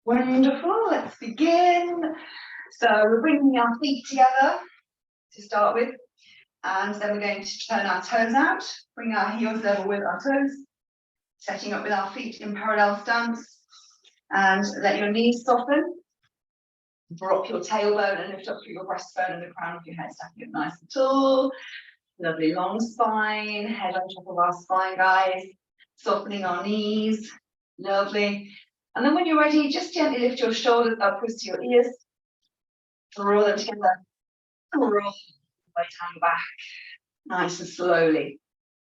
Wonderful, let's begin. So we're bringing our feet together to start with, and then we're going to turn our toes out, bring our heels level with our toes, setting up with our feet in parallel stance, and let your knees soften. Drop your tailbone and lift up through your breastbone and the crown of your head, stacking up nice and tall. Lovely long spine, head on top of our spine, guys. Softening our knees, lovely. And then when you're ready, just gently lift your shoulders upwards to your ears. Draw them together. Roll the right hand back, nice and slowly.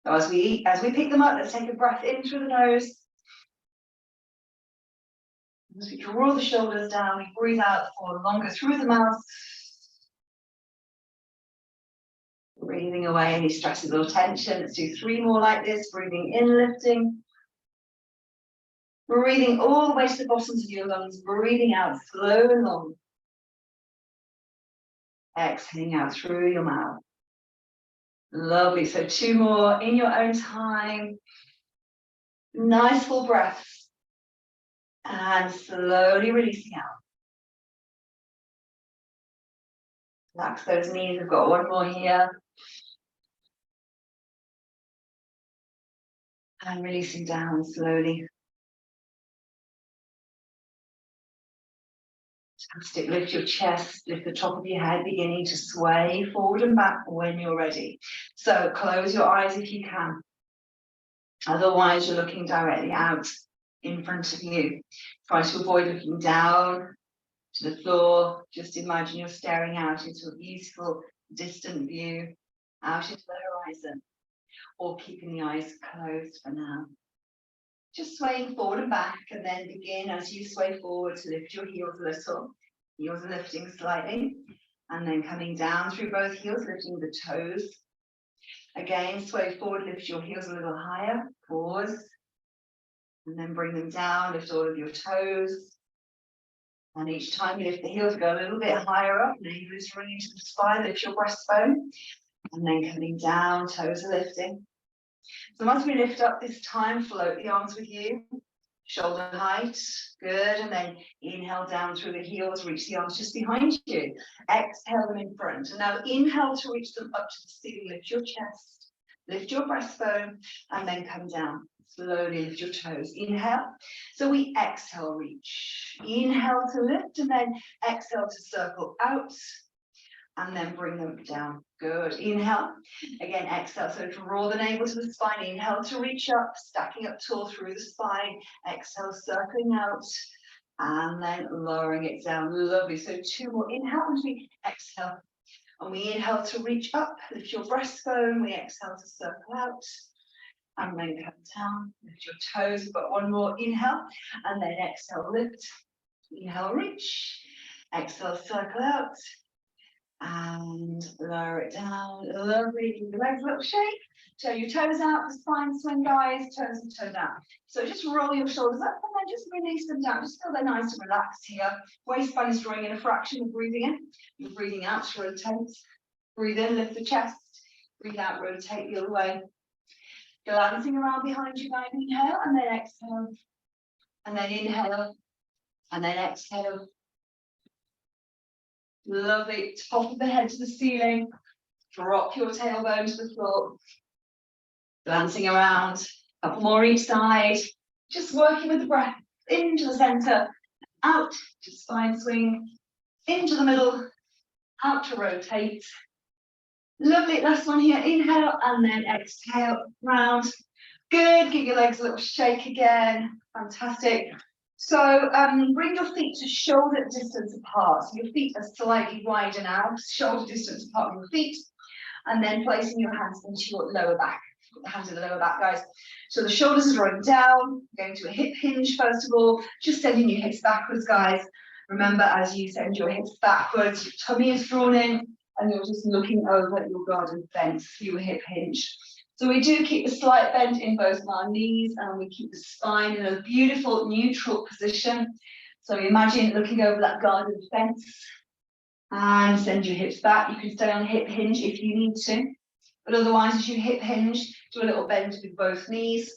So as we pick them up, let's take a breath in through the nose. As we draw the shoulders down, we breathe out for longer through the mouth. Breathing away any stresses or tension. Let's do 3 more like this. Breathing in, lifting. Breathing all the way to the bottoms of your lungs. Breathing out slow and long. Exhaling out through your mouth. Lovely. So 2 more in your own time. Nice full breaths. And slowly releasing out. Relax those knees. We've got 1 more here. And releasing down slowly. Fantastic. Lift your chest, lift the top of your head, beginning to sway forward and back when you're ready. So close your eyes if you can. Otherwise, you're looking directly out in front of you. Try to avoid looking down to the floor. Just imagine you're staring out into a beautiful, distant view, out into the horizon, or keeping the eyes closed for now. Just swaying forward and back, and then begin as you sway forward to lift your heels a little. Heels are lifting slightly, and then coming down through both heels, lifting the toes. Again, sway forward, lift your heels a little higher, pause, and then bring them down, lift all of your toes. And each time you lift the heels, go a little bit higher up, navel running to the spine, lift your breastbone, and then coming down, toes are lifting. So as we lift up this time, float the arms with you, shoulder height, good, and then inhale down through the heels, reach the arms just behind you, exhale them in front, and now inhale to reach them up to the ceiling, lift your chest, lift your breastbone, and then come down, slowly lift your toes, inhale, so we exhale, reach, inhale to lift, and then exhale to circle out, and then bring them down. Good. Inhale. Again, exhale. So draw the navel to the spine. Inhale to reach up, stacking up tall through the spine. Exhale, circling out, and then lowering it down. Lovely. So 2 more. Inhale as we exhale. And we inhale to reach up, lift your breastbone. We exhale to circle out, and then come down. Lift your toes. We've got 1 more. Inhale, and then exhale, lift. Inhale, reach. Exhale, circle out. And lower it down. Lovely. Give the legs a little shake. Turn your toes out. The spine swing, guys. Toes and toe down. So just roll your shoulders up and then just release them down. Just feel they're nice and relaxed here. Waistband is drawing in a fraction of breathing in. You're breathing out to rotate. Breathe in, lift the chest. Breathe out, rotate the other way. Glancing around behind you, guys. Inhale and then exhale. And then inhale. And then exhale. Lovely. Top of the head to the ceiling. Drop your tailbone to the floor. Glancing around. A couple more each side. Just working with the breath. Into the center. Out to spine swing. Into the middle. Out to rotate. Lovely. Last one here. Inhale and then exhale. Round. Good. Give your legs a little shake again. Fantastic. So bring your feet to shoulder distance apart. So your feet are slightly wider now, shoulder distance apart from your feet, and then placing your hands into your lower back. Put the hands in the lower back, guys. So the shoulders are drawing down, going to a hip hinge first of all, just sending your hips backwards, guys. Remember, as you send your hips backwards, your tummy is drawn in, and you're just looking over your garden fence, your hip hinge. So we do keep a slight bend in both of our knees, and we keep the spine in a beautiful neutral position. So imagine looking over that garden fence and send your hips back. You can stay on hip hinge if you need to, but otherwise as you hip hinge, do a little bend with both knees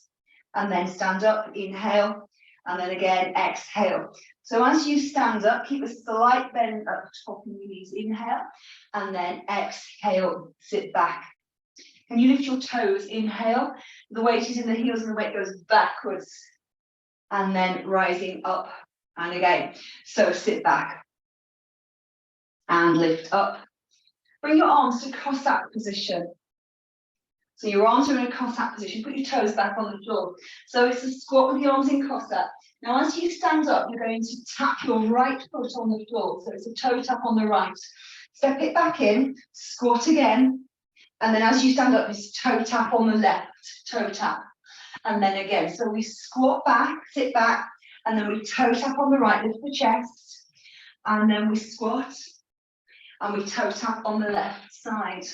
and then stand up, inhale, And then again, exhale. So as you stand up, keep a slight bend up the top of your knees. Inhale, and then exhale, sit back. Can you lift your toes? Inhale, the weight is in the heels and the weight goes backwards. And then rising up and again. So sit back and lift up. Bring your arms to Cossack position. So your arms are in a Cossack position. Put your toes back on the floor. So it's a squat with the arms in Cossack. Now as you stand up, you're going to tap your right foot on the floor. So it's a toe tap on the right. Step it back in, squat again. And then as you stand up, it's toe tap on the left, toe tap. And then again, so we squat back, sit back, and then we toe tap on the right, lift the chest. And then we squat, and we toe tap on the left side.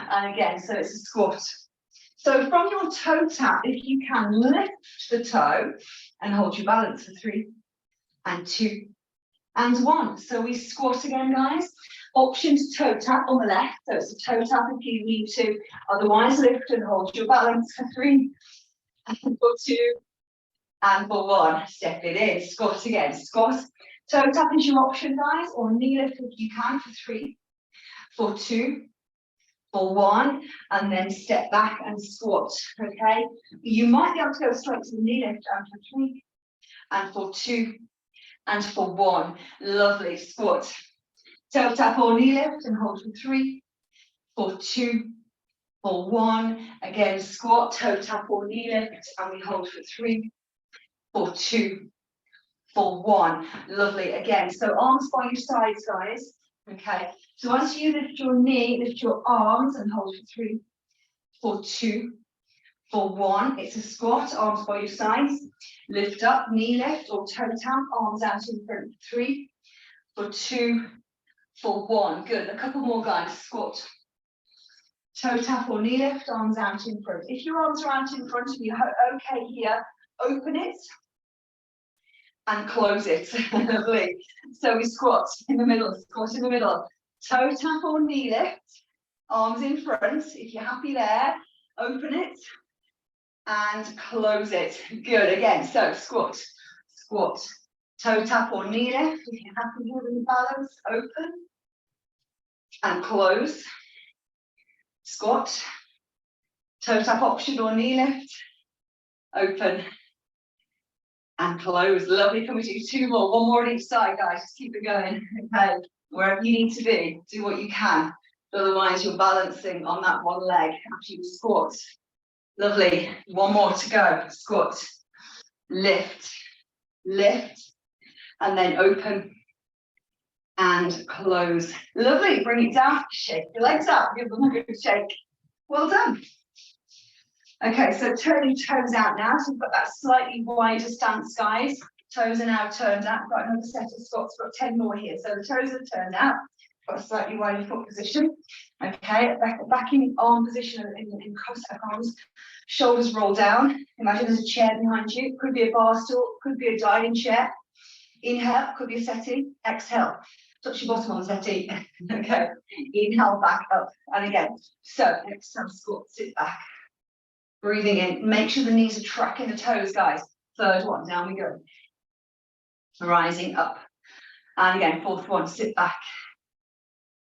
And again, so it's a squat. So from your toe tap, if you can, lift the toe and hold your balance for 3 and 2 and 1. So we squat again, guys. Option to toe tap on the left. So it's a toe tap if you need to. Otherwise, lift and hold your balance for 3 and for 2 and for 1. Step it in. Squat again. Squat. Toe tap is your option, guys, or knee lift if you can for 3, for 2, for 1, and then step back and squat. Okay. You might be able to go straight to the knee lift and for 3 and for 2 and for 1. Lovely. Squat. Toe tap or knee lift and hold for 3, for 2, for 1. Again, squat, toe tap or knee lift, and we hold for 3, for 2, for 1. Lovely. Again, so arms by your sides, guys. Okay. So as you lift your knee, lift your arms and hold for 3, for 2, for 1. It's a squat, arms by your sides. Lift up, knee lift or toe tap, arms out in front for 3, for 2, for 1. Good. A couple more, guys. Squat. Toe tap or knee lift, arms out in front. If your arms are out in front of you, okay here, open it and close it. Lovely. So we squat in the middle, squat in the middle. Toe tap or knee lift, arms in front. If you're happy there, open it and close it. Good. Again, so squat, squat. Toe tap or knee lift. If you're happy here with the balance, open and close. Squat. Toe tap option or knee lift. Open and close. Lovely. Can we do 2 more? 1 more on each side, guys. Just keep it going. Okay. Wherever you need to be, do what you can. Otherwise, you're balancing on that one leg after you squat. Lovely. 1 more to go. Squat. Lift. Lift. And then open and close. Lovely. Bring it down. Shake your legs out. Give them a good shake. Well done. Okay, so turn your toes out now. So we've got that slightly wider stance, guys. Toes are now turned out. We've got another set of squats. We've got 10 more here. So the toes are turned out. Got a slightly wider foot position. Okay, back in arm position in Cossack arms. Shoulders roll down. Imagine there's a chair behind you. Could be a bar stool. Could be a dining chair. Inhale, could be a settee. Exhale. Touch your bottom on the settee. Okay. Inhale, back up. And again. So exhale, squat, sit back. Breathing in. Make sure the knees are tracking the toes, guys. 3rd one. Down we go. Rising up. And again, 4th one. Sit back.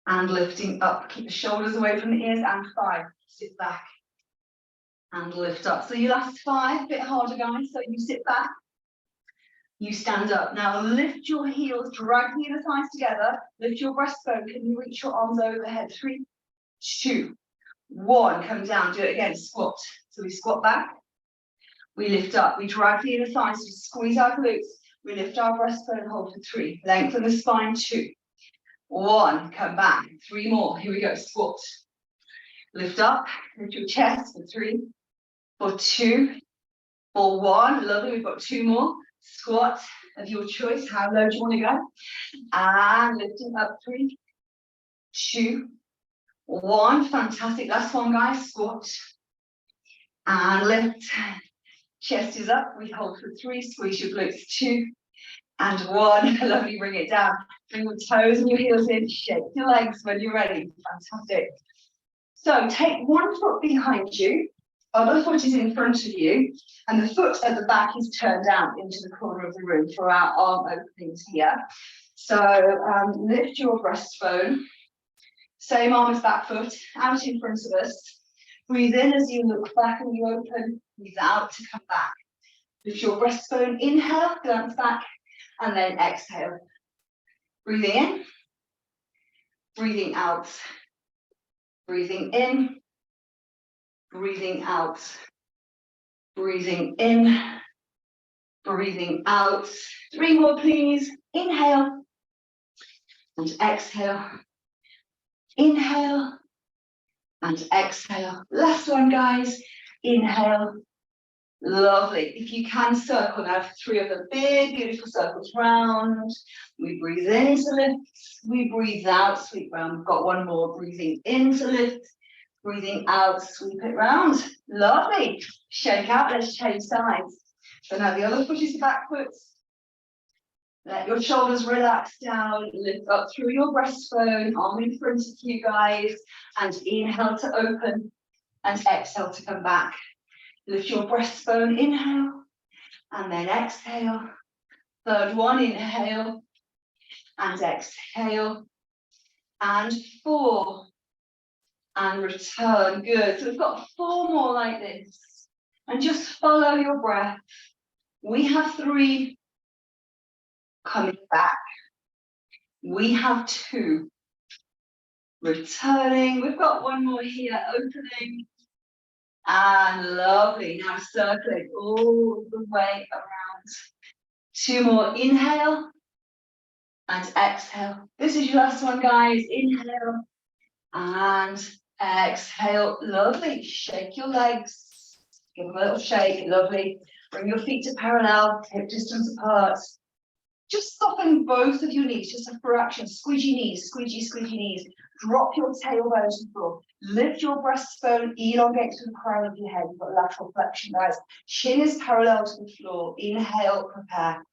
And lifting up. Keep the shoulders away from the ears. And 5. Sit back. And lift up. So your last 5. A bit harder, guys. So you sit back. You stand up. Now lift your heels, drag the inner thighs together, lift your breastbone. Can you reach your arms overhead? 3, 2, 1. Come down. Do it again. Squat. So we squat back. We lift up. We drag the inner thighs. We squeeze our glutes. We lift our breastbone. Hold for 3. Lengthen the spine. 2, 1. Come back. 3 more. Here we go. Squat. Lift up. Lift your chest for 3, for 2, for 1. Lovely. We've got 2 more. Squat of your choice. How low do you want to go? And lifting up. 3, 2, 1. Fantastic. Last one, guys. Squat. And lift. Chest is up. We hold for 3. Squeeze your glutes. 2 and 1. Lovely. Bring it down. Bring your toes and your heels in. Shake your legs when you're ready. Fantastic. So take 1 foot behind you Other foot is in front of you, and the foot at the back is turned out into the corner of the room for our arm openings here. So lift your breastbone. Same arm as back foot, out in front of us. Breathe in as you look back and you open. Breathe out to come back. Lift your breastbone, inhale, glance back, and then exhale. Breathing in, breathing out, breathing in, breathing out, breathing in, breathing out. 3 more, please. Inhale and exhale. Inhale and exhale. Last one, guys. Inhale. Lovely. If you can circle now, 3 of the big, beautiful circles round. We breathe in to lift. We breathe out, sweep round. We've got 1 more. Breathing in to lift. Breathing out, sweep it round. Lovely. Shake out. Let's change sides. So now the other foot is the back foot. Let your shoulders relax down. Lift up through your breastbone. Arm in front of you, guys. And inhale to open. And exhale to come back. Lift your breastbone, inhale, and then exhale. 3rd one, inhale, and exhale, and 4, and return. Good. So we've got 4 more like this, and just follow your breath. We have 3 coming back. We have 2 returning. We've got 1 more here, opening. And lovely. Now circling all the way around. 2 more. Inhale and exhale. This is your last one, guys. Inhale and exhale. Lovely. Shake your legs. Give them a little shake. Lovely. Bring your feet to parallel, hip distance apart. Just soften both of your knees, just a fraction. Squeeze your knees, squeeze your knees. Drop your tailbone to the floor. Lift your breastbone, elongate to the crown of your head. You've got lateral flexion, guys. Chin is parallel to the floor. Inhale, prepare.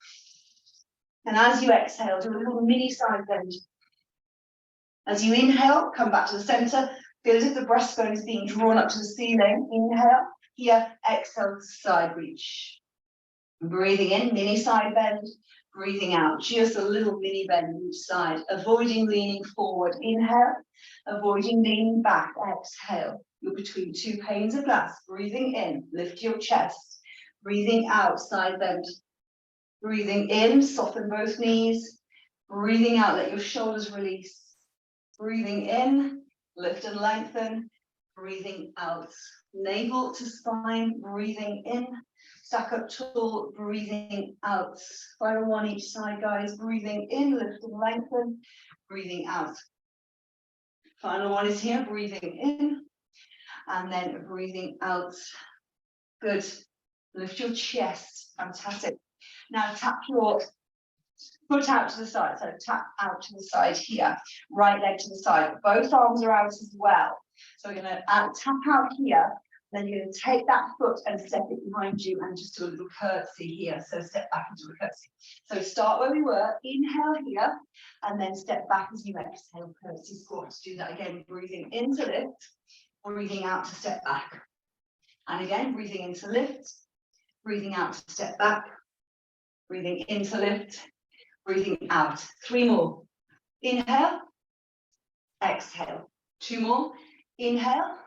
And as you exhale, do a little mini side bend. As you inhale, come back to the center. Feel as if the breastbone is being drawn up to the ceiling. Inhale, here, exhale, side reach. Breathing in, mini side bend. Breathing out, just a little mini bend each side, avoiding leaning forward. Inhale, avoiding leaning back. Exhale. You're between 2 panes of glass. Breathing in, lift your chest. Breathing out, side bend. Breathing in, soften both knees. Breathing out, let your shoulders release. Breathing in, lift and lengthen. Breathing out, navel to spine. Breathing in. Stack up tall, breathing out. Final one each side, guys. Breathing in, lift and lengthen. Breathing out. Final one is here, breathing in. And then breathing out. Good. Lift your chest. Fantastic. Now tap your foot out to the side. So tap out to the side here. Right leg to the side. Both arms are out as well. So we're going to tap out here. Then you're going to take that foot and step it behind you and just do a little curtsy here. So step back into a curtsy. So start where we were. Inhale here. And then step back as you exhale. Curtsy squat. Do that again. Breathing in to lift. Breathing out to step back. And again, breathing in to lift. Breathing out to step back. Breathing in to lift. Breathing out. 3 more. Inhale. Exhale. 2 more. Inhale.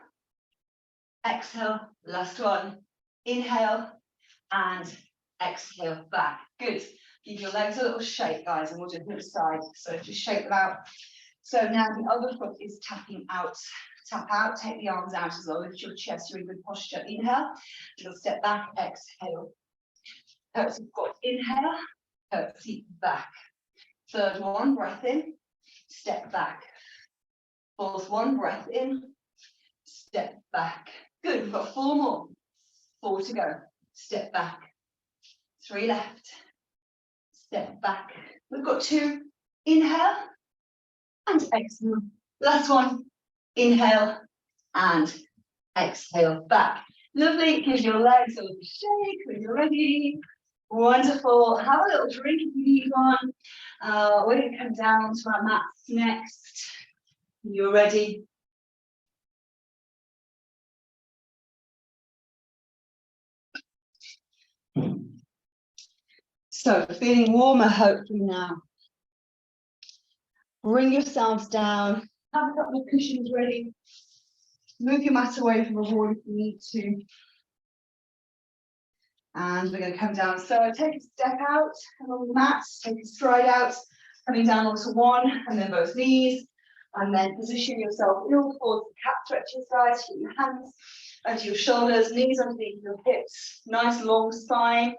Exhale, last one. Inhale and exhale back. Good. Give your legs a little shake, guys, and we'll do the other side. So just shake them out. So now the other foot is tapping out. Tap out, take the arms out as well. Lift your chest, you're in good posture. Inhale, you'll step back, exhale. Curtsy squat, inhale, curtsy back. 3rd one, breath in, step back. 4th one, breath in, step back. Good, we've got 4 more. 4 to go. Step back. 3 left. Step back. We've got 2. Inhale and exhale. Last one. Inhale and exhale back. Lovely. Give your legs a little shake when you're ready. Wonderful. Have a little drink if you need one. We're going to come down to our mats next. You're ready. So feeling warmer hopefully now. Bring yourselves down, have a couple of cushions ready. Move your mat away from the wall if you need to. And we're going to come down. So take a step out along the mat, take a stride out, coming down onto one and then both knees. And then position yourself in all fours, cat stretches, guys. Keep your hands under your shoulders, knees underneath your hips. Nice long spine.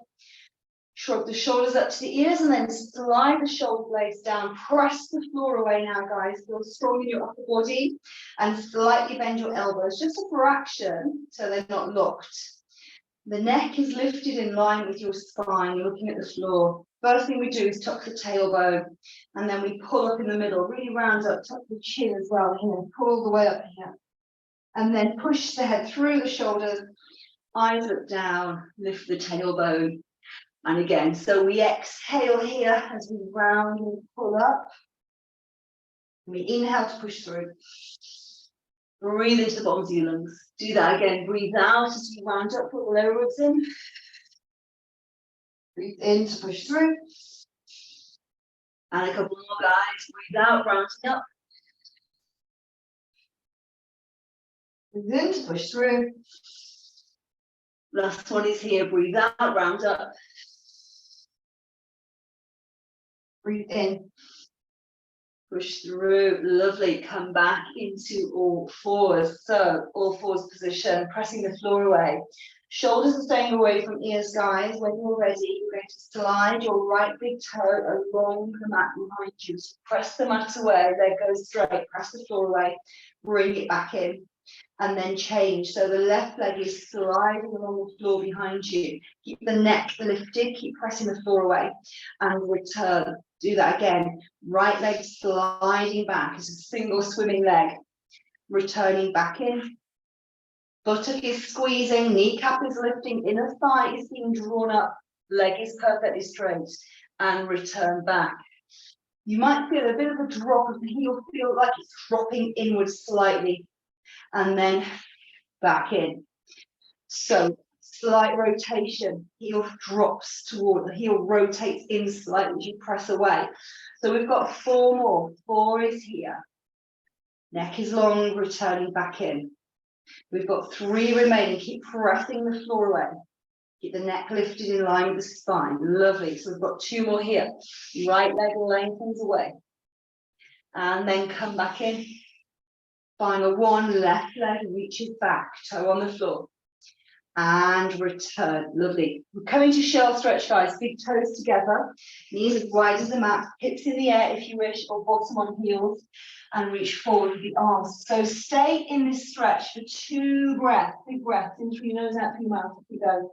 Shrug the shoulders up to the ears and then slide the shoulder blades down. Press the floor away now, guys. Feel strong in your upper body and slightly bend your elbows, just a fraction so they're not locked. The neck is lifted in line with your spine. You're looking at the floor. First thing we do is tuck the tailbone and then we pull up in the middle, really round up, tuck the chin as well here, pull all the way up here. And then push the head through the shoulders, eyes look down, lift the tailbone. And again, so we exhale here as we round and pull up. We inhale to push through. Breathe into the bottoms of your lungs. Do that again. Breathe out as you round up, put the lower ribs in. Breathe in to push through. And a couple more, guys. Breathe out, rounding up. Breathe in to push through. Last one is here. Breathe out, round up. Breathe in. Push through. Lovely. Come back into all fours. So, all fours position, pressing the floor away. Shoulders are staying away from ears, guys. When you're ready, you're going to slide your right big toe along the mat behind you. So press the mat away, leg goes straight, press the floor away, bring it back in, and then change. So the left leg is sliding along the floor behind you. Keep the neck lifted, keep pressing the floor away, and return. Do that again. Right leg sliding back as a single swimming leg, returning back in. Buttock is squeezing, kneecap is lifting, inner thigh is being drawn up, leg is perfectly straight, and return back. You might feel a bit of a drop of the heel, feel like it's dropping inwards slightly, and then back in. So slight rotation, heel drops toward, the heel rotates in slightly as you press away. So we've got four more. Four is here. Neck is long, returning back in. We've got three remaining. Keep pressing the floor away. Keep the neck lifted in line with the spine. Lovely. So we've got two more here. Right leg lengthens away. And then come back in. Final one. Left leg reaches back. Toe on the floor. And return. Lovely. We're coming to shell stretch, guys. Big toes together. Knees as wide as the mat. Hips in the air if you wish, or bottom on heels. And reach forward with the arms. So stay in this stretch for 2 breaths. Big breaths in through your nose, out through your mouth. If you go.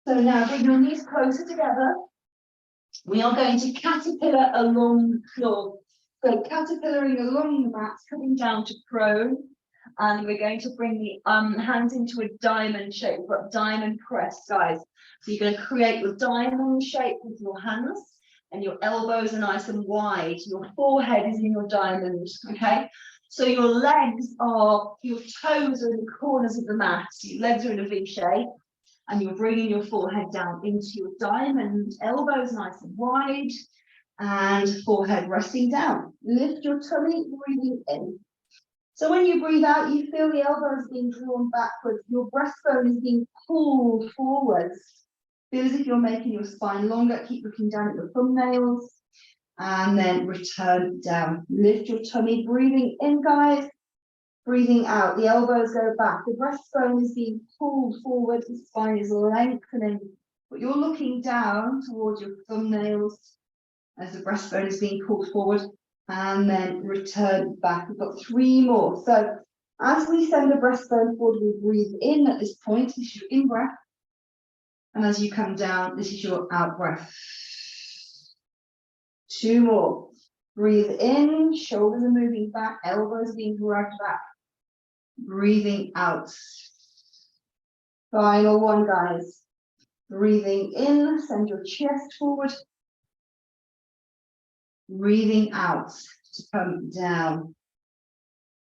So now bring your knees closer together. We are going to caterpillar along the floor. So caterpillaring along the mat, coming down to prone. And we're going to bring the hands into a diamond shape. We've got diamond press, guys. So you're going to create your diamond shape with your hands. And your elbows are nice and wide. Your forehead is in your diamond, okay? So your legs are, your toes are in the corners of the mat. So your legs are in a V shape. And you're bringing your forehead down into your diamond, elbows nice and wide, and forehead resting down. Lift your tummy, breathing in. So when you breathe out, you feel the elbows being drawn backwards. Your breastbone is being pulled forwards. Feel as if you're making your spine longer. Keep looking down at your thumbnails. And then return down. Lift your tummy, breathing in, guys. Breathing out, the elbows go back. The breastbone is being pulled forward. The spine is lengthening. But you're looking down towards your thumbnails as the breastbone is being pulled forward. And then return back. We've got 3 more. So as we send the breastbone forward, we breathe in at this point. This is your in breath. And as you come down, this is your out breath. 2 more. Breathe in, shoulders are moving back, elbows are being dragged back. Breathing out. Final one, guys. Breathing in, send your chest forward. Breathing out to come down.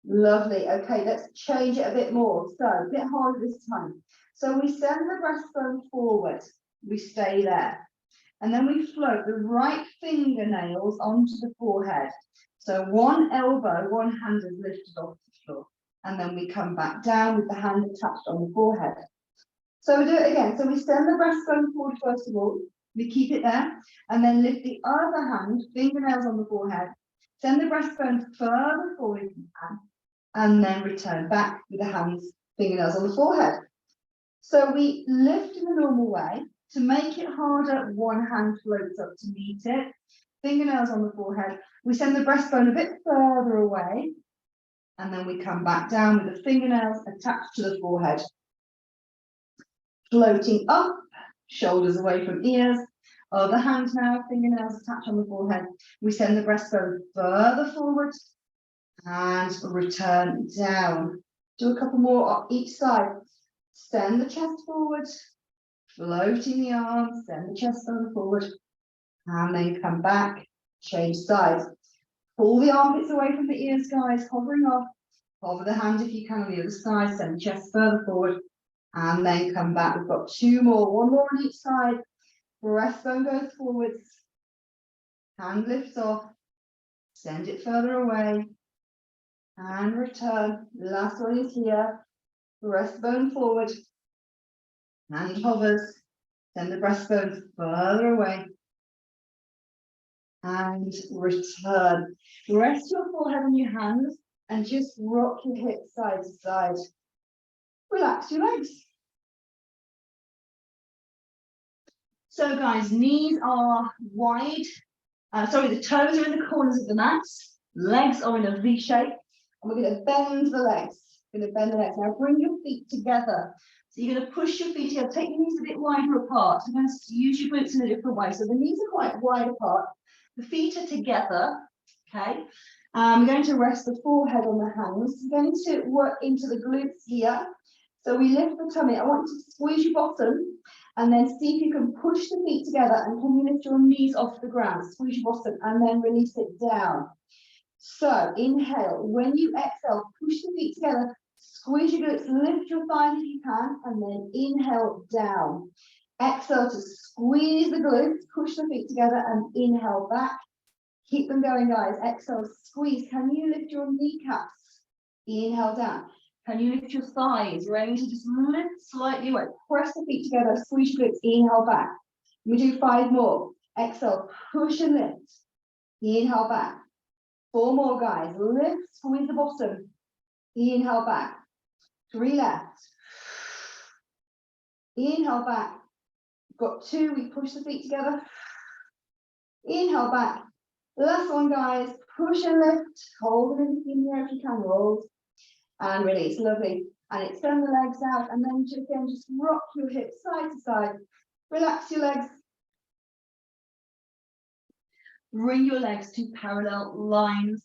Lovely. Okay, let's change it a bit more. So a bit harder this time. So we send the breastbone forward. We stay there. And then we float the right fingernails onto the forehead. So one elbow, one hand is lifted off the floor. And then we come back down with the hand attached on the forehead. So we do it again. So we send the breastbone forward first of all. We keep it there. And then lift the other hand, fingernails on the forehead. Send the breastbone further forward if you can. And then return back with the hands, fingernails on the forehead. So we lift in the normal way. To make it harder, one hand floats up to meet it. Fingernails on the forehead. We send the breastbone a bit further away. And then we come back down with the fingernails attached to the forehead. Floating up, shoulders away from ears. Other hand now, fingernails attached on the forehead. We send the breastbone further forward and return down. Do a couple more on each side. Send the chest forward, floating the arms, send the chest forward, and then come back, change sides. Pull the armpits away from the ears, guys, hovering off. Hover the hand if you can on the other side, send the chest further forward, and then come back. We've got two more, one more on each side. Breastbone goes forwards, hand lifts off, send it further away, and return. Last one is here. Breastbone forward, hand hovers, send the breastbone further away, and return. Rest your forehead on your hands and just rock your hips side to side. Relax your legs. So guys, knees are wide. The toes are in the corners of the mat. Legs are in a V shape. And we're going to bend the legs. Now bring your feet together. So you're going to push your feet together. Take your knees a bit wider apart. So you're going to use your boots in a different way. So the knees are quite wide apart. The feet are together. Okay. We're going to rest the forehead on the hands. We're going to work into the glutes here. So we lift the tummy. I want you to squeeze your bottom and then see if you can push the feet together and can you lift your knees off the ground. Squeeze your bottom and then release it down. So inhale. When you exhale, push the feet together. Squeeze your glutes, lift your thighs if you can, and then inhale down. Exhale to squeeze the glutes, push the feet together and inhale back. Keep them going, guys. Exhale, squeeze. Can you lift your kneecaps? Inhale down. Can you lift your thighs? Ready to just lift slightly away. Press the feet together, squeeze your glutes, inhale back. We do 5 more. Exhale, push and lift. Inhale back. 4 more, guys. Lift, squeeze the bottom. Inhale back. 3 left. Inhale back. Got 2. We push the feet together. Inhale back. Last one, guys. Push and lift. Hold them in the air if you can. Roll. And release. Lovely. And extend the legs out. And then just rock your hips side to side. Relax your legs. Bring your legs to parallel lines.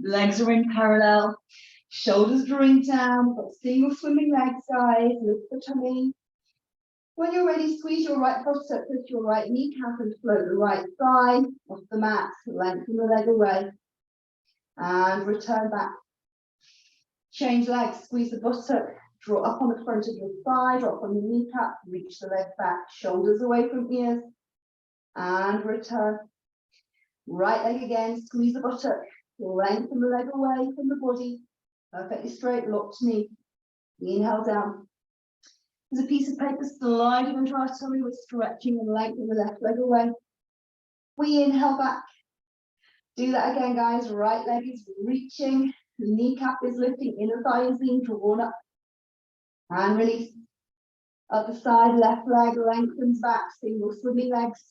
Legs are in parallel. Shoulders drawing down. We've got single swimming legs, guys. Lift the tummy. When you're ready, squeeze your right buttock, lift your right kneecap and float the right thigh off the mat. Lengthen the leg away. And return back. Change legs, squeeze the buttock. Draw up on the front of your thigh, drop on the kneecap, reach the leg back, shoulders away from ears. And return. Right leg again, squeeze the buttock. Lengthen the leg away from the body. Perfectly straight, locked knee. Inhale down. There's a piece of paper sliding into our tummy. We're stretching and lengthening the left leg away. We inhale back. Do that again, guys. Right leg is reaching. The kneecap is lifting. Inner thigh is being drawn up. And release. Other side, left leg lengthens back. Single swimming legs.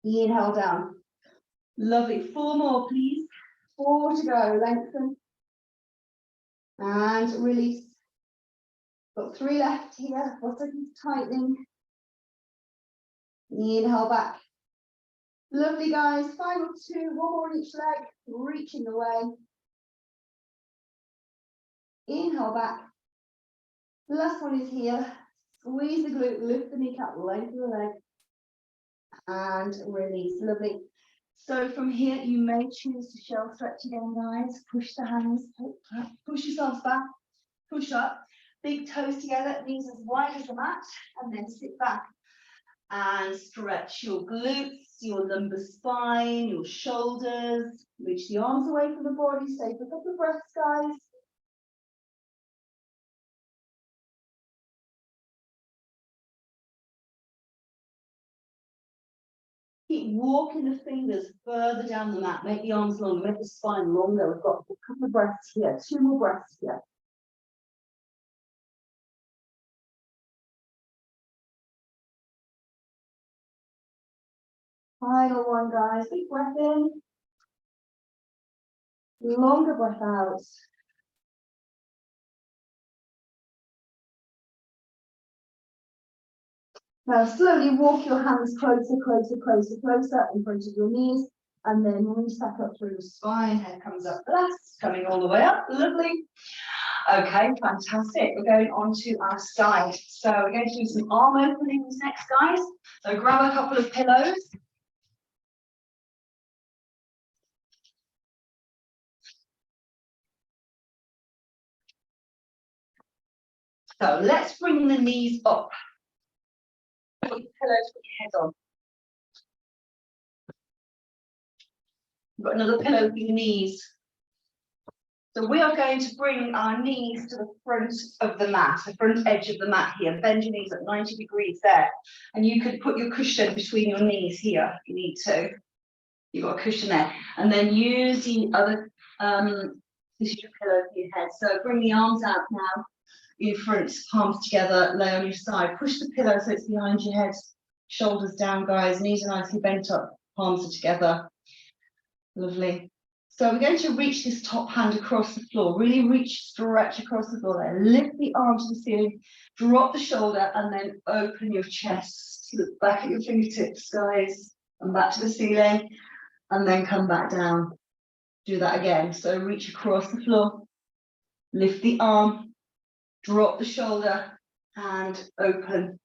Inhale down. Lovely. 4 more, please. 4 to go. Lengthen. And release. Got 3 left here. Bottom is tightening. Inhale back. Lovely, guys. Final two, one more on each leg, reaching away. Inhale back. The last one is here. Squeeze the glute, lift the kneecap, lengthen the leg, and release. Lovely. So from here, you may choose to shell stretch again, guys. Push the hands, push yourselves back, push up. Big toes together, knees as wide as the mat, and then sit back and stretch your glutes, your lumbar spine, your shoulders. Reach the arms away from the body. Stay for a couple of breaths, guys. Keep walking the fingers further down the mat. Make the arms longer, make the spine longer. We've got a couple of breaths here, 2 more breaths here. Final one, guys. Big breath in. Longer breath out. Now slowly walk your hands closer, closer, closer, closer in front of your knees, and then reach back up through the spine. Head comes up last, coming all the way up. Lovely. Okay, fantastic. We're going on to our side. So we're going to do some arm openings next, guys. So grab a couple of pillows. So let's bring the knees up. Put your pillows, put your head on. You've got another pillow for your knees. So we are going to bring our knees to the front of the mat, the front edge of the mat here. Bend your knees at 90 degrees there. And you could put your cushion between your knees here if you need to. You've got a cushion there. And then use the other this is your pillow for your head. So bring the arms out now in front, palms together, lay on your side. Push the pillow so it's behind your head. Shoulders down, guys. Knees are nicely bent up, palms are together. Lovely. So we're going to reach this top hand across the floor. Really reach, stretch across the floor there. Lift the arm to the ceiling, drop the shoulder, and then open your chest. Look back at your fingertips, guys, and back to the ceiling, and then come back down. Do that again. So reach across the floor, lift the arm, drop the shoulder, and open.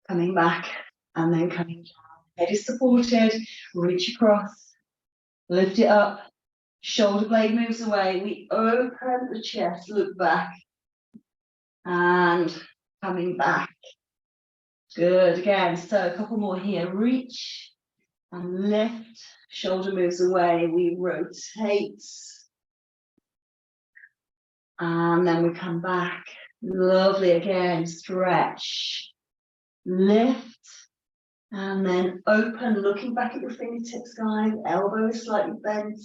Coming back, and then coming down. Head is supported, reach across. Lift it up, shoulder blade moves away. We open the chest, look back, and coming back. Good, again, so a couple more here. Reach and lift, shoulder moves away. We rotate. And then we come back. Lovely, again, stretch, lift, and then open, looking back at your fingertips, guys. Elbow is slightly bent.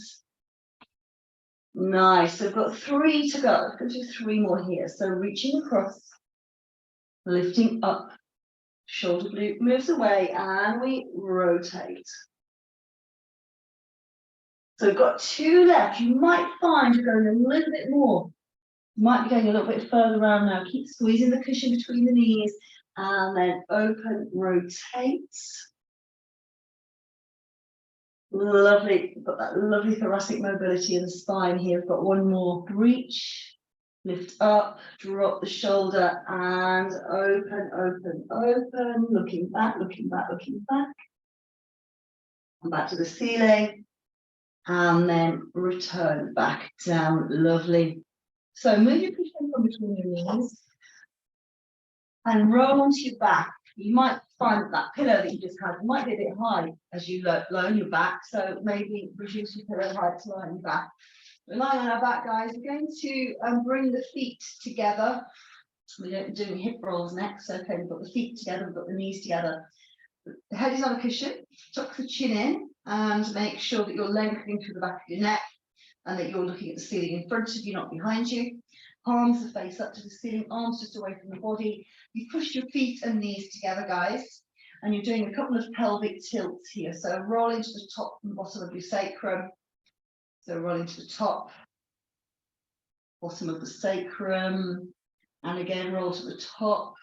Nice. So we've got 3 to go. Let's do 3 more here. So reaching across, lifting up, shoulder blade moves away, and we rotate. So we've got 2 left. You might find you're going a little bit more. You might be going a little bit further around now. Keep squeezing the cushion between the knees, and then open, rotate. Lovely. We've got that lovely thoracic mobility in the spine here. We've got 1 more. Reach, lift up, drop the shoulder, and open, open, open. Looking back, looking back, looking back. And back to the ceiling. And then return back down. Lovely. So move your cushion from between your knees and roll onto your back. You might find that pillow that you just had might be a bit high as you lie on your back, so maybe reduce your pillow height to lie on your back. We're lying on our back, guys. We're going to bring the feet together. We're doing hip rolls next. Okay, we've got the feet together, we've got the knees together. The head is on a cushion. Tuck the chin in and make sure that you're lengthening through the back of your neck and that you're looking at the ceiling in front of you, not behind you. Palms are face up to the ceiling, arms just away from the body. You push your feet and knees together, guys, and you're doing a couple of pelvic tilts here. So roll into the top and bottom of your sacrum. So roll into the top, bottom of the sacrum, and again roll to the top,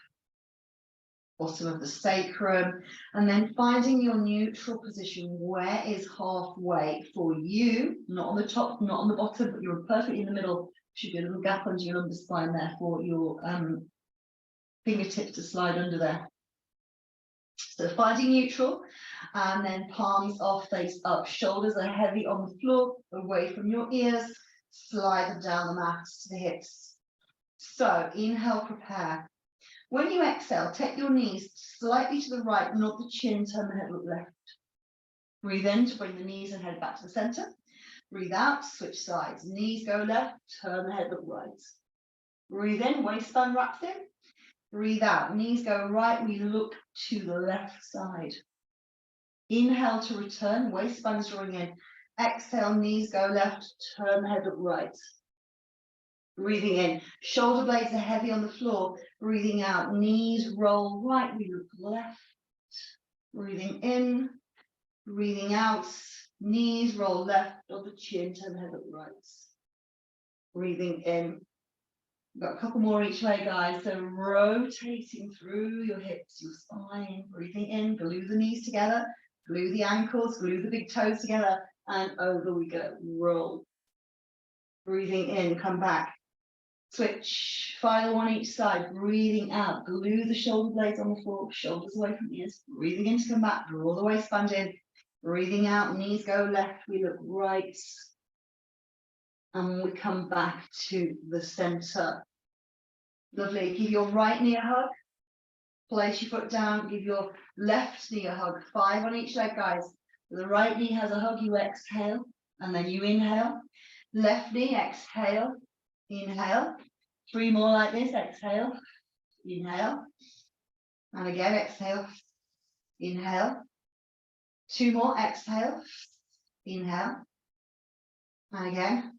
bottom of the sacrum, and then finding your neutral position. Where is halfway for you? Not on the top, not on the bottom, but you're perfectly in the middle. Should be a little gap under your lumbar spine there for your fingertips to slide under there. So finding neutral, and then palms off, face up, shoulders are heavy on the floor, away from your ears, slide them down the mat to the hips. So inhale, prepare. When you exhale, take your knees slightly to the right, nod the chin, turn the head, look left. Breathe in to bring the knees and head back to the center. Breathe out, switch sides. Knees go left, turn the head, look right. Breathe in, waistband wraps in. Breathe out, knees go right, we look to the left side. Inhale to return, waistband drawing in. Exhale, knees go left, turn the head, look right. Breathing in, shoulder blades are heavy on the floor. Breathing out, knees roll right, we look left. Breathing in, breathing out, knees roll left, or the chin, turn the head, look right. Breathing in. We've got a couple more each way, guys. So rotating through your hips, your spine. Breathing in, glue the knees together, glue the ankles, glue the big toes together, and over we go. Roll. Breathing in, come back. Switch. Final one each side. Breathing out, glue the shoulder blades on the floor, shoulders away from ears. Breathing in to come back, draw the waistband in. Breathing out, knees go left, we look right. And we come back to the center. Lovely. Give your right knee a hug. Place your foot down. Give your left knee a hug. 5 on each leg, guys. The right knee has a hug. You exhale. And then you inhale. Left knee, exhale. Inhale. 3 more like this. Exhale. Inhale. And again, exhale. Inhale. 2 more. Exhale. Inhale. And again.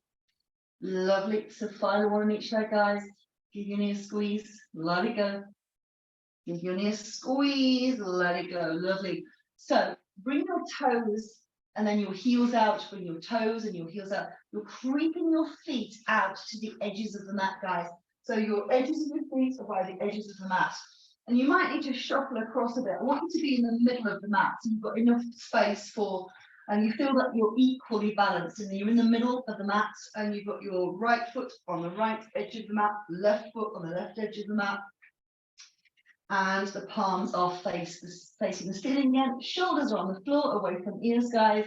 Lovely. So final one on each leg, guys. Give your knee a squeeze. Let it go. Give your knee a squeeze. Let it go. Lovely. So bring your toes and then your heels out. Bring your toes and your heels out. You're creeping your feet out to the edges of the mat, guys. So your edges of your feet are by the edges of the mat. And you might need to shuffle across a bit. I want you to be in the middle of the mat. So you've got enough space for, and you feel that you're equally balanced. And you're in the middle of the mat and you've got your right foot on the right edge of the mat, left foot on the left edge of the mat. And the palms are facing the ceiling again. Shoulders are on the floor, away from ears, guys.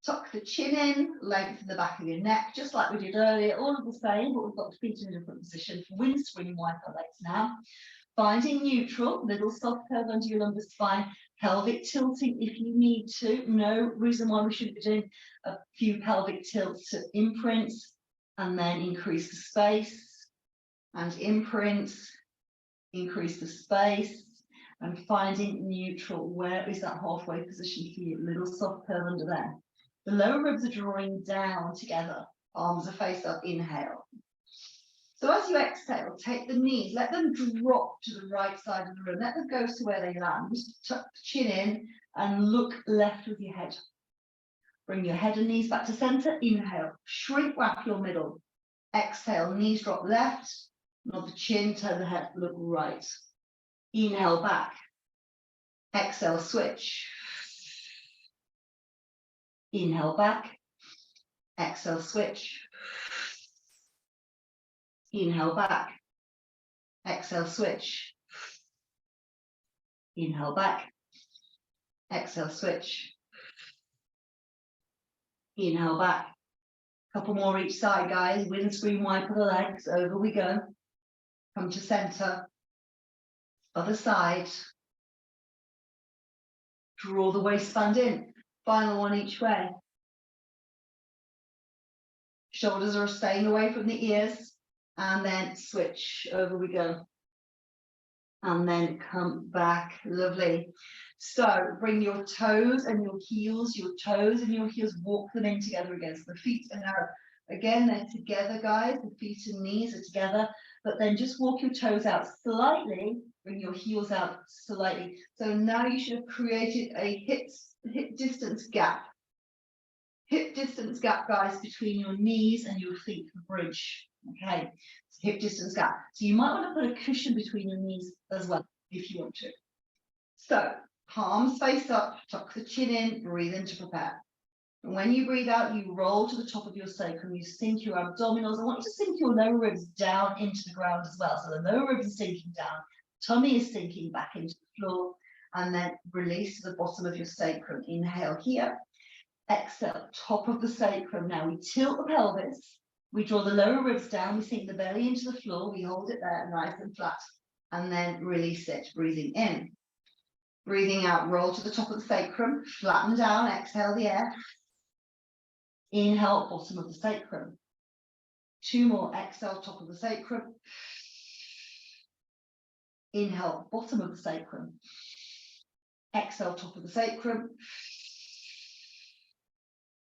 Tuck the chin in, lengthen the back of your neck, just like we did earlier. All of the same, but we've got the feet in a different position. Windscreen wipe our legs now. Finding neutral, little soft curve under your lumbar spine, pelvic tilting if you need to. No reason why we shouldn't be doing a few pelvic tilts to imprints, and then increase the space, and imprints, increase the space, and finding neutral. Where is that halfway position for you? Little soft curve under there. The lower ribs are drawing down together. Arms are face up, inhale. So as you exhale, take the knees, let them drop to the right side of the room. Let them go to where they land. Tuck the chin in and look left with your head. Bring your head and knees back to center. Inhale, shrink wrap your middle. Exhale, knees drop left. Nod the chin, turn the head, look right. Inhale back. Exhale, switch. Inhale back. Exhale, switch. Inhale back. Exhale, switch. Inhale back. Exhale, switch. Inhale back. Couple more each side, guys. Windscreen wipe of the legs. Over we go. Come to center. Other side. Draw the waistband in. Final one each way. Shoulders are staying away from the ears. And then switch. Over we go. And then come back. Lovely. So bring your toes and your heels, walk them in together again. So the feet are now, again, they're together, guys. The feet and knees are together. But then just walk your toes out slightly. Bring your heels out slightly. So now you should have created a hip distance gap. Hip distance gap, guys, between your knees and your feet for bridge. Okay, so hip distance gap. So you might want to put a cushion between your knees as well. if you want to. So palms face up, tuck the chin in, breathe in to prepare. And when you breathe out, you roll to the top of your sacrum, you sink your abdominals. I want you to sink your lower ribs down into the ground as well. So the lower ribs are sinking down, tummy is sinking back into the floor, and then release to the bottom of your sacrum. Inhale here, exhale, top of the sacrum. Now we tilt the pelvis, we draw the lower ribs down, we sink the belly into the floor, we hold it there nice and flat, and then release it, breathing in. Breathing out, roll to the top of the sacrum, flatten down, exhale the air. Inhale, bottom of the sacrum. 2 more, exhale, top of the sacrum. Inhale, bottom of the sacrum. Exhale, top of the sacrum.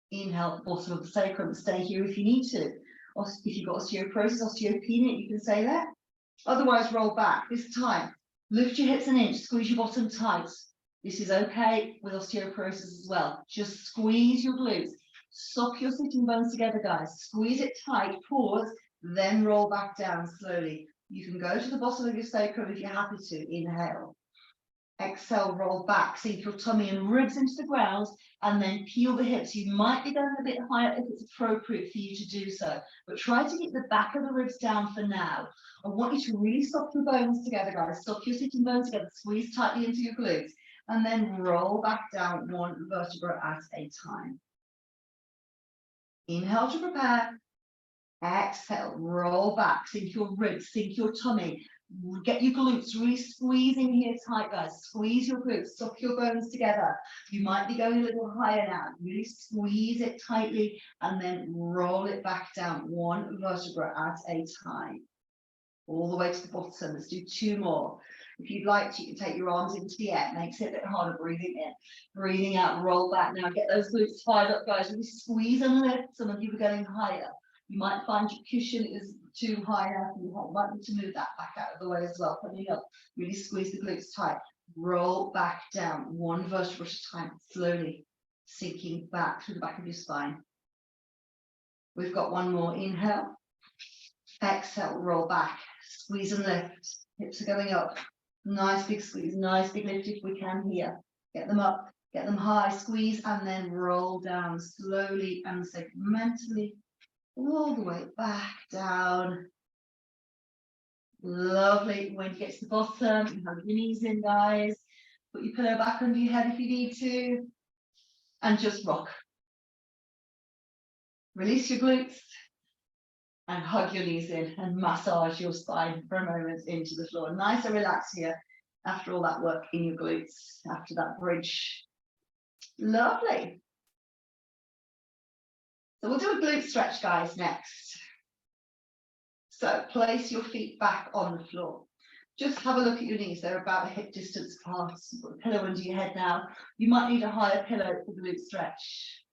Inhale, bottom of the sacrum. Stay here if you need to. Or if you've got osteoporosis, osteopenia, you can stay there. Otherwise, roll back. This time, lift your hips an inch, squeeze your bottom tight. This is okay with osteoporosis as well. Just squeeze your glutes. Sock your sitting bones together, guys. Squeeze it tight, pause, then roll back down slowly. You can go to the bottom of your sacrum if you're happy to. Inhale. Exhale, roll back, sink your tummy and ribs into the ground, and then peel the hips. You might be going a bit higher if it's appropriate for you to do so, but try to get the back of the ribs down for now. I want you to really sock your bones together, guys. Sock your sitting bones together, squeeze tightly into your glutes, and then roll back down 1 vertebra at a time. Inhale to prepare. Exhale, roll back, sink your ribs, sink your tummy. Get your glutes really squeezing here tight, guys. Squeeze your glutes, sock your bones together. You might be going a little higher now. Really squeeze it tightly and then roll it back down 1 vertebra at a time. All the way to the bottom. Let's do 2 more. If you'd like to, you can take your arms into the air. Makes it a bit harder. Breathing in, breathing out, roll back. Now get those glutes fired up, guys. Really squeeze and lift. Some of you are going higher. You might find your cushion is too high now. You might need to move that back out of the way as well. Coming up, really squeeze the glutes tight. Roll back down 1 vertebra at a time, slowly sinking back through the back of your spine. We've got 1 more. Inhale. Exhale, roll back. Squeeze and lift. Hips are going up. Nice big squeeze, nice big lift if we can here. Get them up, get them high, squeeze, and then roll down slowly and segmentally. All the way back down. Lovely. When you get to the bottom, you have your knees in, guys. Put your pillow back under your head if you need to. And just rock. Release your glutes. And hug your knees in and massage your spine for a moment into the floor. Nice and relaxed here after all that work in your glutes, after that bridge. Lovely. So we'll do a glute stretch, guys, next. So place your feet back on the floor. Just have a look at your knees. They're about a hip distance apart. Put a pillow under your head now. You might need a higher pillow for the glute stretch.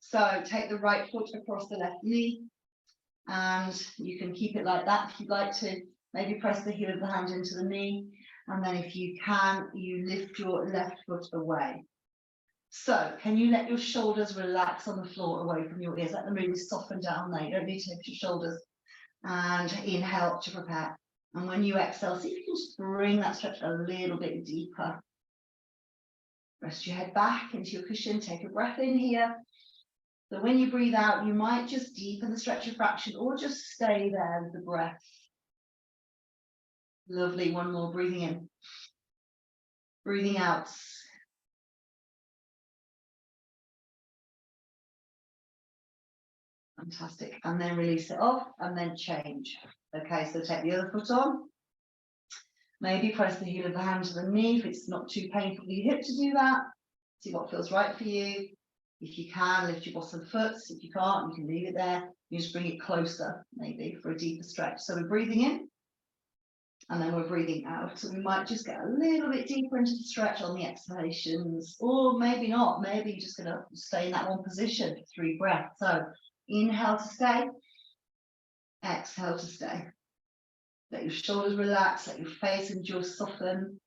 So take the right foot across the left knee. And you can keep it like that. If you'd like to, maybe press the heel of the hand into the knee. And then if you can, you lift your left foot away. So can you let your shoulders relax on the floor away from your ears? Let them really soften down there. You don't need to lift your shoulders. And inhale to prepare. And when you exhale, see if you can just bring that stretch a little bit deeper. Rest your head back into your cushion. Take a breath in here. So when you breathe out, you might just deepen the stretch of fraction or just stay there with the breath. Lovely. 1 more. Breathing in. Breathing out. Fantastic. And then release it off and then change. Okay, so take the other foot on. Maybe press the heel of the hand to the knee if it's not too painful for your hip to do that. See what feels right for you. If you can, lift your bottom foot. If you can't, you can leave it there. You just bring it closer, maybe, for a deeper stretch. So we're breathing in, and then we're breathing out. So we might just get a little bit deeper into the stretch on the exhalations, or maybe not. Maybe you're just going to stay in that one position for 3 breaths. So inhale to stay, exhale to stay. Let your shoulders relax, let your face and jaw soften.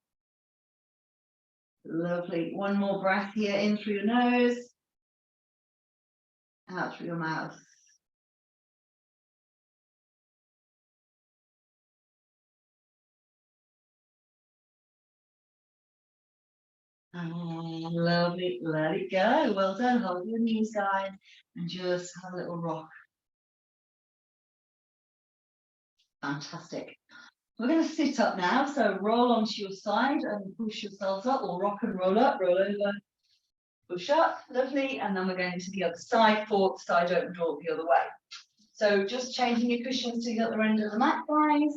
Lovely. 1 more breath here, in through your nose. Out through your mouth. And lovely, let it go. Well done. Hold your knees, guys, and just have a little rock. Fantastic. We're going to sit up now, so roll onto your side and push yourselves up, or rock and roll up, roll over, push up, lovely, and then we're going to the other side, forward side open door the other way. So just changing your cushions to the other end of the mat, guys.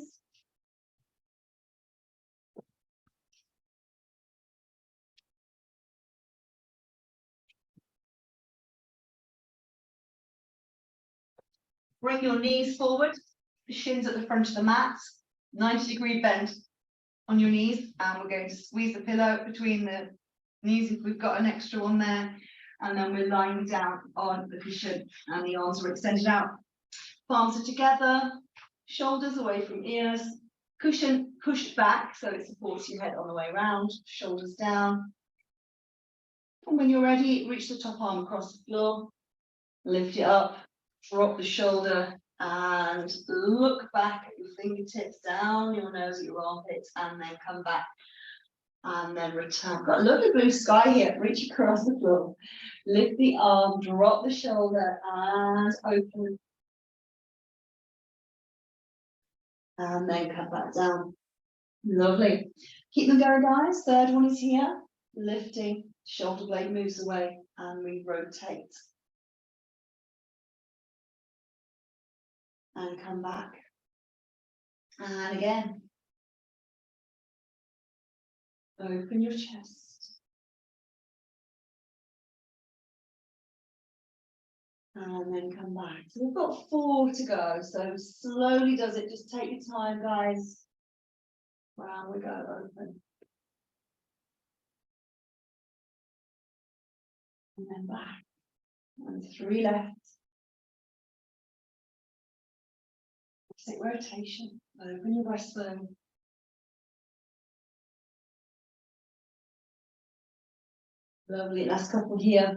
Bring your knees forward, the shins at the front of the mat, 90-degree bend on your knees, and we're going to squeeze the pillow between the knees if we've got an extra one there, and then we're lying down on the cushion and the arms are extended out. Palms are together, shoulders away from ears, cushion pushed back so it supports your head on the way around, shoulders down. And when you're ready, reach the top arm across the floor, lift it up, drop the shoulder, and look back at your fingertips, down your nose at your armpits, and then come back. And then return. Got a lovely blue sky here. Reach across the floor. Lift the arm, drop the shoulder, and open. And then come back down. Lovely. Keep them going, guys. Third one is here. Lifting, shoulder blade moves away, and we rotate. And come back. And again. Open your chest. And then come back. So we've got 4 to go. So slowly does it. Just take your time, guys. Round we go, open. And then back. And 3 left. Sit rotation. Open your breastbone. Lovely. Last couple here.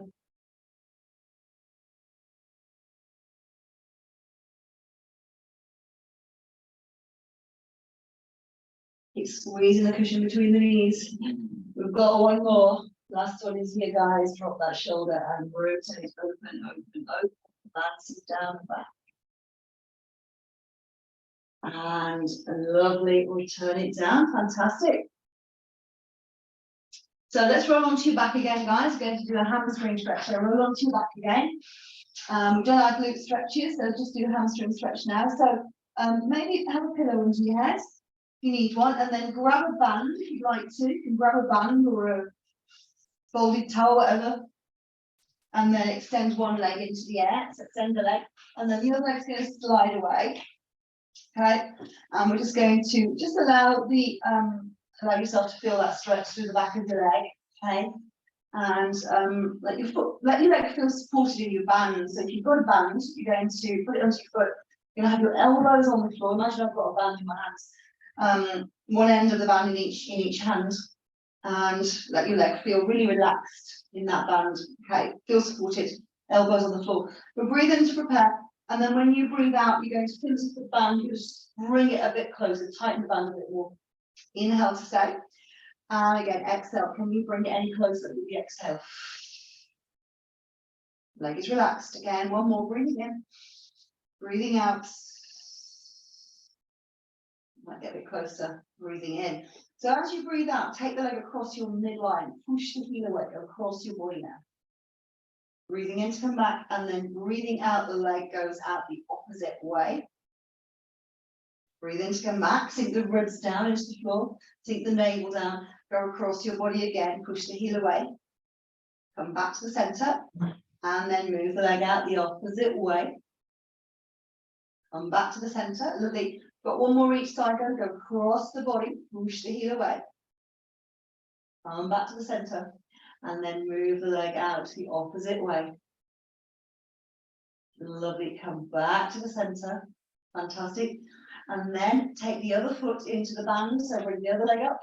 Keep squeezing the cushion between the knees. We've got one more. Last one is here, guys. Drop that shoulder and rotate. Open, open, open. Lances down and back. And lovely. Return it down. Fantastic. So let's roll onto your back again, guys. We're going to do a hamstring stretch. So roll onto your back again. We've done our glute stretches, so just do a hamstring stretch now. So maybe have a pillow under your head if you need one, and then grab a band if you'd like to. You can grab a band or a folded towel, whatever, and then extend one leg into the air. So extend the leg, and then the other leg's going to slide away. Okay, and we're just going to just allow yourself to feel that stretch through the back of the leg. Okay. And let your leg feel supported in your band. So if you've got a band, you're going to put it onto your foot. You're going to have your elbows on the floor. Imagine I've got a band in my hands. One end of the band in each hand, and let your leg feel really relaxed in that band. Okay, feel supported. Elbows on the floor. We'll breathe in to prepare, and then when you breathe out, you're going to finish the band. You just bring it a bit closer, tighten the band a bit more. Inhale to stay. And again, exhale. Can you bring it any closer with the exhale? Leg is relaxed. Again, one more. Breathing in. Breathing out. Might get a bit closer. Breathing in. So as you breathe out, take the leg across your midline. Push the heel away. Go across your body now. Breathing in to come back. And then breathing out, the leg goes out the opposite way. Breathe in to come back. Sink the ribs down into the floor. Sink the navel down. Go across your body again, push the heel away, come back to the center, and then move the leg out the opposite way. Come back to the center, lovely. Got one more each side, go across the body, push the heel away. Come back to the center, and then move the leg out the opposite way. Lovely, come back to the center, fantastic. And then take the other foot into the band, so bring the other leg up.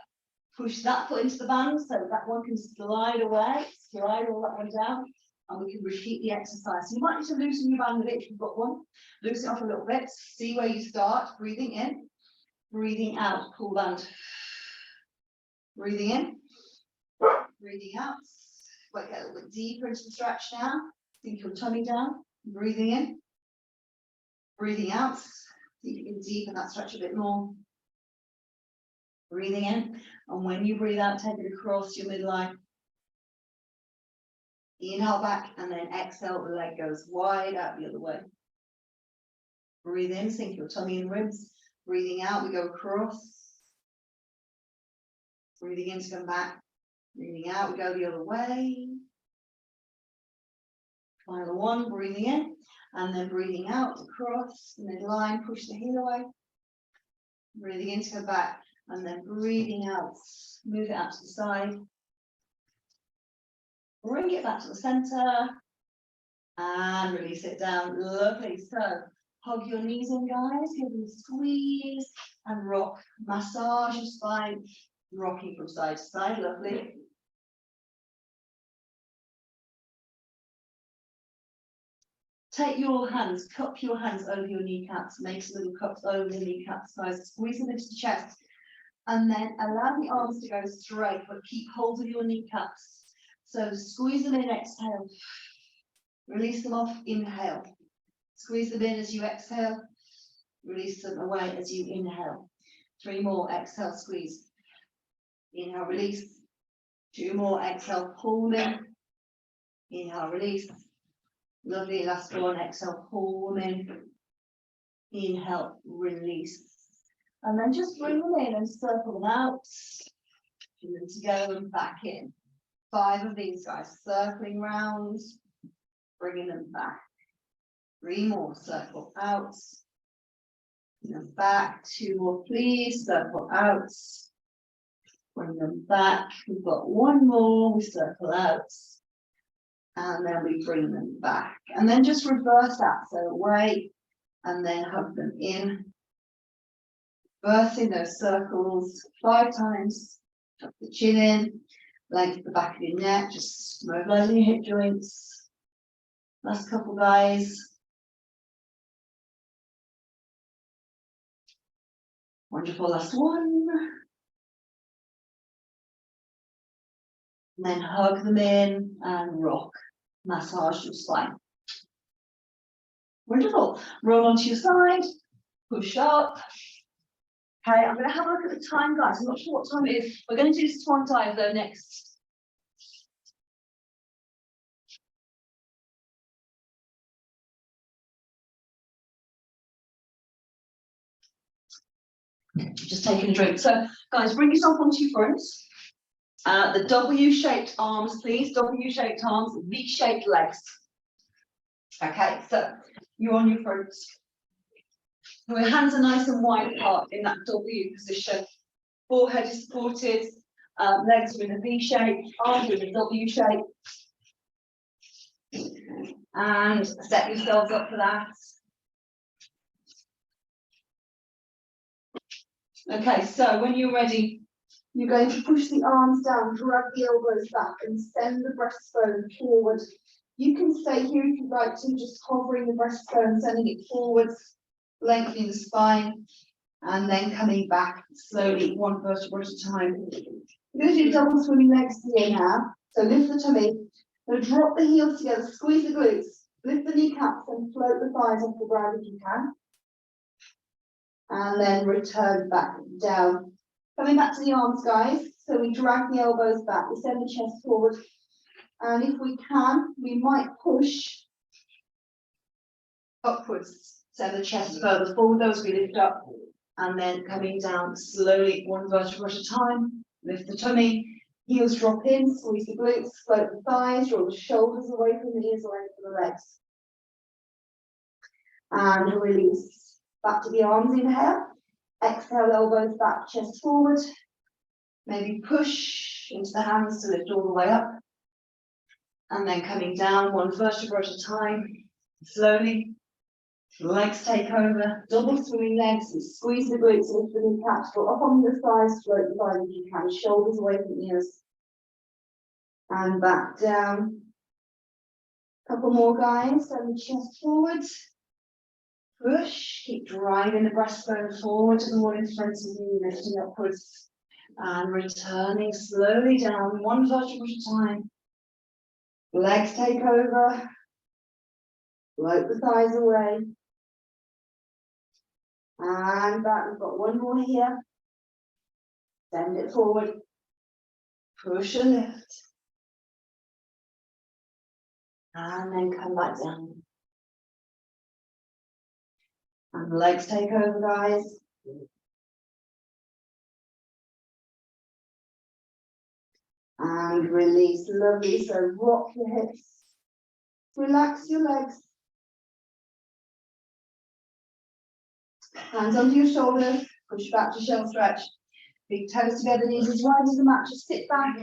Push that foot into the band so that one can slide away, slide all that one down, and we can repeat the exercise. So you might need to loosen your band a bit if you've got one. Loosen it off a little bit, see where you start. Breathing in, breathing out, pull band. Breathing in, breathing out. Work a little bit deeper into the stretch now. Sink your tummy down, breathing in, breathing out. See if you can deepen that stretch a bit more. Breathing in, and when you breathe out, take it across your midline. Inhale back, and then exhale, the leg goes wide out the other way. Breathe in, sink your tummy and ribs. Breathing out, we go across. Breathing in to come back. Breathing out, we go the other way. Final one, breathing in, and then breathing out, across, midline, push the heel away. Breathing in to come back, and then breathing out, move it out to the side. Bring it back to the center, and release it down. Lovely. So, hug your knees in, guys, give them a squeeze, and rock. Massage your spine, rocking from side to side. Lovely. Take your hands, cup your hands over your kneecaps, make some little cups over the kneecaps, guys. Squeeze them into the chest, and then allow the arms to go straight, but keep hold of your kneecaps. So squeeze them in, exhale. Release them off, inhale. Squeeze them in as you exhale. Release them away as you inhale. 3 more, exhale, squeeze. Inhale, release. 2 more, exhale, pull in. Inhale, release. Lovely, last one, exhale, pull them in. Inhale, release. And then just bring them in and circle them out. Bring them together and back in. 5 of these guys, circling round, bringing them back. 3 more, circle out. Bring them back, 2 more, please, circle out. Bring them back. We've got 1 more, we circle out. And then we bring them back. And then just reverse that. So away, and then hug them in. Reversing those circles 5 times. Tuck the chin in. Lengthen the back of your neck. Just mobilizing your hip joints. Last couple, guys. Wonderful. Last one. And then hug them in and rock. Massage your spine. Wonderful. Roll onto your side. Push up. Okay, I'm going to have a look at the time, guys. I'm not sure what time it is. We're going to do swan dive though next. Just taking a drink. So, guys, bring yourself onto your front. The W-shaped arms, please. W-shaped arms, V-shaped legs. Okay, so you're on your front. Your hands are nice and wide apart in that W position. Forehead is supported. Legs are in a V shape. Arms are in a W shape. And set yourselves up for that. Okay, so when you're ready, you're going to push the arms down, drag the elbows back, and send the breastbone forward. You can stay here if you'd like to, just hovering the breastbone, sending it forwards, lengthening the spine, and then coming back slowly, 1 vertebra at a time. You're going to do double swimming legs here now. So lift the tummy, so drop the heels together, squeeze the glutes, lift the kneecaps, and float the thighs off the ground if you can. And then return back down. Coming back to the arms, guys. So we drag the elbows back, we send the chest forward. And if we can, we might push upwards. Send the chest further forward, those we lift up. And then coming down slowly, 1 vertebra at a time. Lift the tummy, heels drop in, squeeze the glutes, float the thighs, roll the shoulders away from the ears, away from the legs. And release. Back to the arms, inhale. Exhale, elbows back, chest forward. Maybe push into the hands to lift all the way up. And then coming down 1 vertebra at a time. Slowly. Legs take over. Double swimming legs. And squeeze the glutes, lift the kneecaps. Go up on the thighs, float the thighs if you can. Shoulders away from the ears. And back down. Couple more, guys. Send the chest forward. Push, keep driving the breastbone forward to the one in front of you, lifting upwards. And returning slowly down, one vertebra at a time. Legs take over. Float the thighs away. And back, we've got one more here. Send it forward. Push and lift. And then come back down. And legs take over, guys. And release, lovely. So rock your hips. Relax your legs. Hands under your shoulders. Push back to shell stretch. Big toes together, knees as wide as the mat. Just sit back.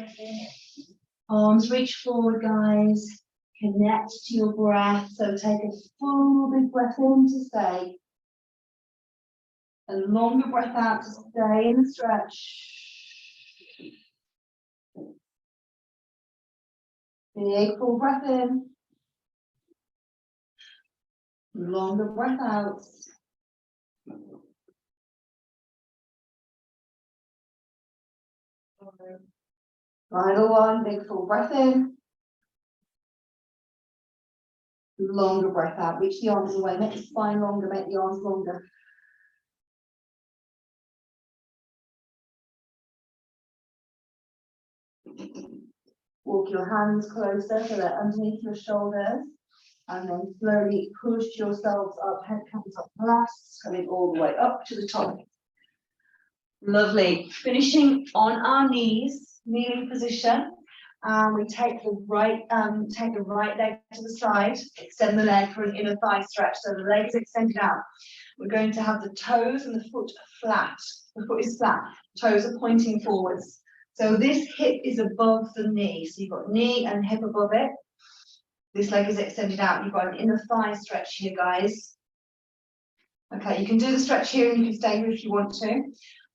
Arms reach forward, guys. Connect to your breath. So take a full big breath in to stay. A longer breath out to stay in the stretch. Big full breath in. Longer breath out. Final one, big full breath in. Longer breath out. Reach the arms away. Make the spine longer. Make the arms longer. Walk your hands closer so they're underneath your shoulders. And then slowly push yourselves up. Head comes up last. Coming all the way up to the top. Lovely. Finishing on our knees. Kneeling position. We take the right leg to the side, extend the leg for an inner thigh stretch. So the leg is extended out. We're going to have the toes and the foot flat. The foot is flat. Toes are pointing forwards. So this hip is above the knee. So you've got knee and hip above it. This leg is extended out. You've got an inner thigh stretch here, guys. Okay, you can do the stretch here and you can stay here if you want to.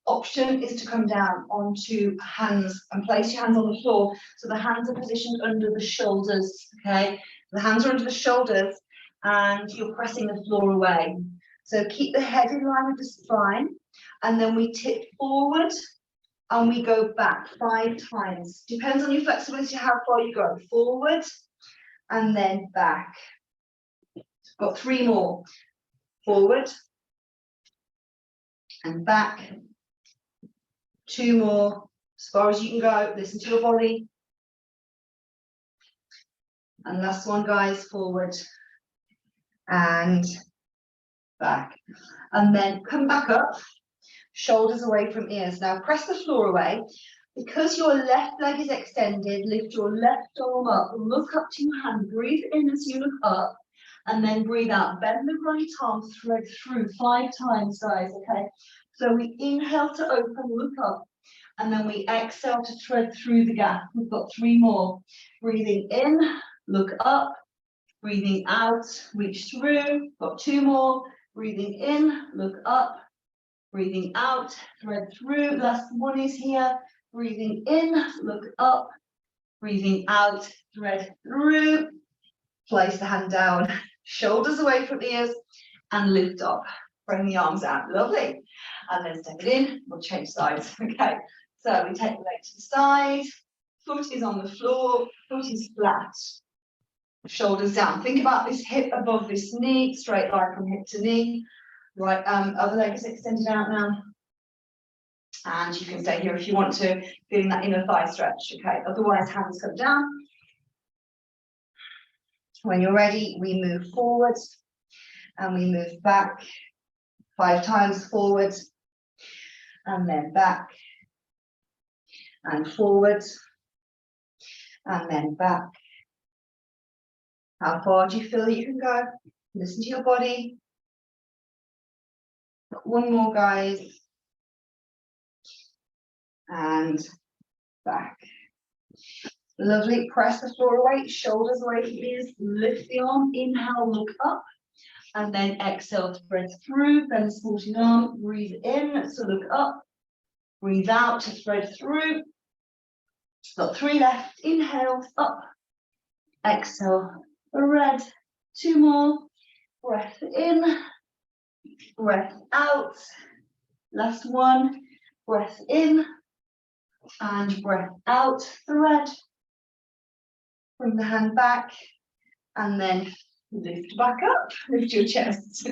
Option is to come down onto hands and place your hands on the floor. So the hands are positioned under the shoulders, okay? The hands are under the shoulders and you're pressing the floor away. So keep the head in line with the spine and then we tip forward and we go back 5 times. Depends on your flexibility, how far you go. Forward and then back. Got 3 more. Forward and back. 2 more, as far as you can go. Listen to your body. And last one, guys, forward and back. And then come back up, shoulders away from ears. Now press the floor away. Because your left leg is extended, lift your left arm up, look up to your hand, breathe in as you look up, and then breathe out. Bend the right arm, thread through 5 times, guys, okay? So we inhale to open, look up, and then we exhale to thread through the gap. We've got 3 more. Breathing in, look up, breathing out, reach through. Got 2 more. Breathing in, look up, breathing out, thread through. Last one is here. Breathing in, look up, breathing out, thread through. Place the hand down, shoulders away from the ears, and lift up. Bring the arms out. Lovely. And then step it in. We'll change sides. Okay. So we take the leg to the side. Foot is on the floor. Foot is flat. Shoulders down. Think about this hip above this knee. Straight line from hip to knee. Right. Other leg is extended out now. And you can stay here if you want to, feeling that inner thigh stretch. Okay. Otherwise, hands come down. When you're ready, we move forward and we move back 5 times forward and then back and forward and then back. How far do you feel that you can go? Listen to your body. One more, guys. And back. Lovely. Press the floor away, shoulders away from ears, lift the arm, inhale, look up, and then exhale, thread through, bend the supporting arm, breathe in, so look up, breathe out to thread through. Got 3 left, inhale, up, exhale, thread, 2 more, breath in, breath out, last one, breath in, And breath out, thread. Bring the hand back and then lift back up, lift your chest.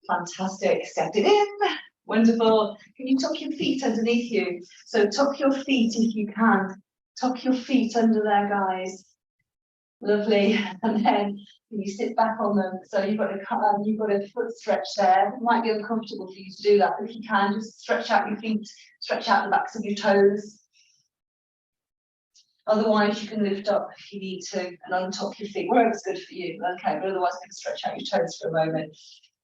Fantastic, step it in, wonderful. Can you tuck your feet underneath you? So tuck your feet if you can. Tuck your feet under there, guys. Lovely, and then you sit back on them. So you've got a foot stretch there. It might be uncomfortable for you to do that, but if you can, just stretch out your feet, stretch out the backs of your toes. Otherwise, you can lift up if you need to and untuck your feet, wherever's good for you. Okay, but otherwise, you can stretch out your toes for a moment.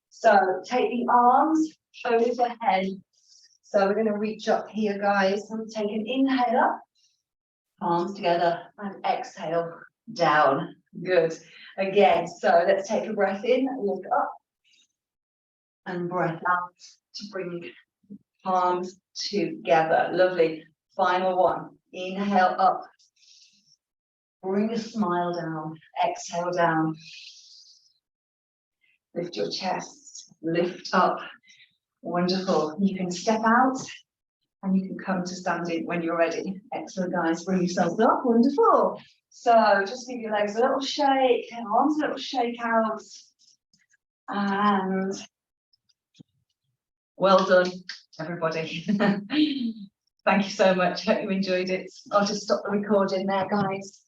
So take the arms overhead. So we're going to reach up here, guys. So take an inhale up, palms together, and exhale down. Good. Again, so let's take a breath in, look up, and breath out to bring palms together. Lovely. Final one. Inhale up. Bring a smile down. Exhale down. Lift your chest. Lift up. Wonderful. You can step out and you can come to standing when you're ready. Excellent, guys. Bring yourselves up. Wonderful. So just give your legs a little shake, arms a little shake out. And well done, everybody. Thank you so much. Hope you enjoyed it. I'll just stop the recording there, guys.